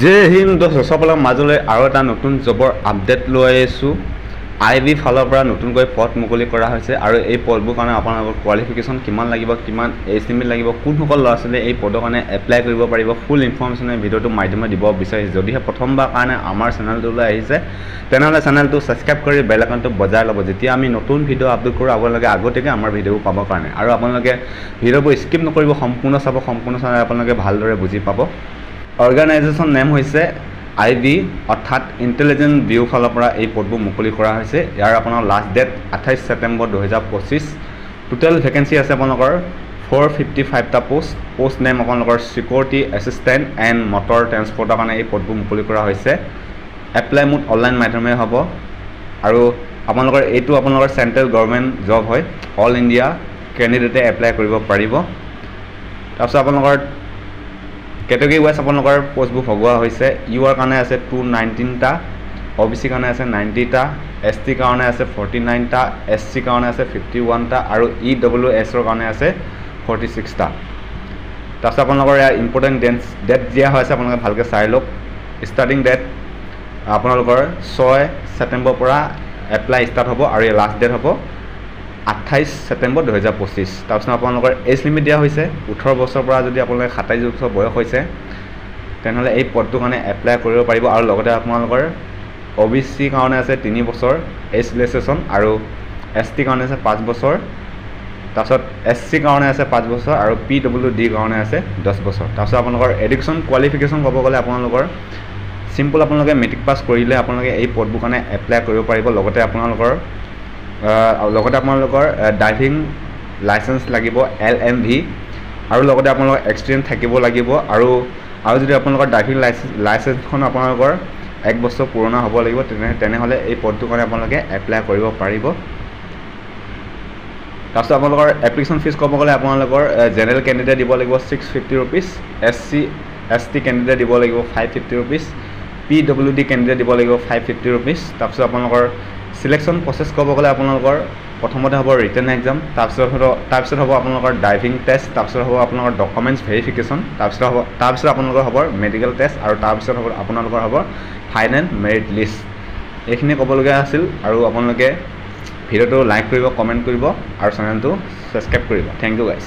জয় হিন্দ দোস্ত সকলৰ মাজলৈ আৰু এটা নতুন জবৰ আপডেট লৈ আহিছোঁ। IB ফালৰ পৰা নতুনকৈ পদ মুকলি কৰা হৈছে আৰু এই পদবোৰ কাৰণে আপোনালোকৰ কোৱালিফিকেশ্যন কিমান লাগিব, কিমান এজ লিমিট লাগিব, কোনসকল ল'ৰা ছোৱালীয়ে এই পদৰ কাৰণে এপ্লাই কৰিব পাৰিব, ফুল ইনফৰ্মেশ্যন এই ভিডিঅ'টোৰ মাধ্যমে দিব বিচাৰিছে। যদিহে প্ৰথমবাৰ কাৰণে আমাৰ চেনেলটোলৈ আহিছে তেনেহ'লে চেনেলটো ছাবস্ক্ৰাইব কৰি বেল আইকনটো বজাই ল'ব, যেতিয়া আমি নতুন ভিডিঅ' আপলোড কৰোঁ আপোনালোকে আগতীয়াকৈ আমাৰ ভিডিঅ'বোৰ পাবৰ কাৰণে। আৰু আপোনালোকে ভিডিঅ'বোৰ স্কিপ নকৰিব, সম্পূৰ্ণ চাব, সম্পূৰ্ণ চালে আপোনালোকে ভালদৰে বুজি পাব। অৰ্গেনাইজেশ্যন নেম হৈছে IB অৰ্থাৎ ইণ্টেলিজেন্ট বিউৰ ফালৰ পৰা এই পদবোৰ মুকলি কৰা হৈছে। ইয়াৰ আপোনাৰ last date 28 September 2025। Total vacancy আছে আপোনালোকৰ 455টা পোষ্ট নেম আপোনালোকৰ চিকিউৰিটি এছিষ্টেণ্ট এণ্ড মটৰ ট্ৰেন্সপৰ্টৰ কাৰণে এই পদবোৰ মুকলি কৰা হৈছে। এপ্লাই মোড অনলাইন মাধ্যমে হ'ব আৰু আপোনালোকৰ এইটো আপোনালোকৰ চেণ্ট্ৰেল গভৰ্ণমেণ্ট জব হয়। অল ইণ্ডিয়া কেণ্ডিডেটে এপ্লাই কৰিব পাৰিব। তাৰপিছত আপোনালোকৰ কেটেগৰী ৱাইজ আপোনালোকৰ পোষ্টবোৰ ভগোৱা হৈছে। ইউৰ কাৰণে আছে 219টা, OBC কাৰণে আছে 90টা, ST কাৰণে আছে 49টা, SC কাৰণে আছে 51টা আৰু EWSৰ কাৰণে আছে 46টা। তাৰপিছত আপোনালোকৰ ইয়াৰ ইম্পৰ্টেণ্ট ডেট দিয়া হৈছে, আপোনালোকে ভালকৈ চাই লওক। ষ্টাৰ্টিং ডেট আপোনালোকৰ 6 ছেপ্টেম্বৰৰ পৰা এপ্লাই ষ্টাৰ্ট হ'ব আৰু এই লাষ্ট ডেট হ'ব 28 ছেপ্টেম্বৰ 2025। তাৰপিছত আপোনালোকৰ এজ লিমিট দিয়া হৈছে 18 বছৰৰ পৰা যদি আপোনালোকৰ 27 বছৰ বয়স হৈছে তেনেহ'লে এই পদটোৰ কাৰণে এপ্লাই কৰিব পাৰিব। আৰু লগতে আপোনালোকৰ OBC কাৰণে আছে 3 বছৰ এজ ৰিলেক্সেশ্যন আৰু ST কাৰণে আছে 5 বছৰ, তাৰপিছত SC কাৰণে আছে 5 বছৰ আৰু PWD কাৰণে আছে 10 বছৰ। তাৰপিছত আপোনালোকৰ এডুকেশ্যন কোৱালিফিকেশ্যন ক'ব গ'লে আপোনালোকৰ চিম্পল আপোনালোকে মেট্ৰিক পাছ কৰিলে আপোনালোকে এই পদবোৰ কাৰণে এপ্লাই কৰিব পাৰিব। লগতে আপোনালোকৰ ড্ৰাইভিং লাইচেঞ্চ লাগিব LMV আৰু লগতে আপোনালোকৰ এক্সপিৰিয়েঞ্চ থাকিব লাগিব। আৰু যদি আপোনালোকৰ ড্ৰাইভিং লাইচেঞ্চখন আপোনালোকৰ 1 বছৰ পুৰণা হ'ব লাগিব তেনেহ'লে এই পদটোৰ কাৰণে আপোনালোকে এপ্লাই কৰিব পাৰিব। তাৰপিছত আপোনালোকৰ এপ্লিকেশ্যন ফিজ ক'ব গ'লে আপোনালোকৰ জেনেৰেল কেণ্ডিডেট দিব লাগিব 650 ৰুপিজ, SC ST কেণ্ডিডেট দিব লাগিব 550 ৰুপিজ, PWD কেণ্ডিডেট দিব লাগিব 550 ৰুপিজ। তাৰপিছত আপোনালোকৰ চিলেকশ্যন প্ৰচেছ ক'ব গ'লে আপোনালোকৰ প্ৰথমতে হ'ব ৰিটেন এক্সাম, তাৰপিছত হ'ব আপোনালোকৰ ড্ৰাইভিং টেষ্ট, তাৰপিছত হ'ব আপোনালোকৰ ডকুমেণ্টছ ভেৰিফিকেশ্যন, তাৰপিছত আপোনালোকৰ হ'ব মেডিকেল টেষ্ট আৰু তাৰপিছত হ'ব আপোনালোকৰ হ'ব ফাইনেল মেৰিট লিষ্ট। এইখিনি ক'বলগীয়া আছিল আৰু আপোনালোকে ভিডিঅ'টো লাইক কৰিব, কমেণ্ট কৰিব আৰু চেনেলটো ছাবস্ক্ৰাইব কৰিব। Thank you guys.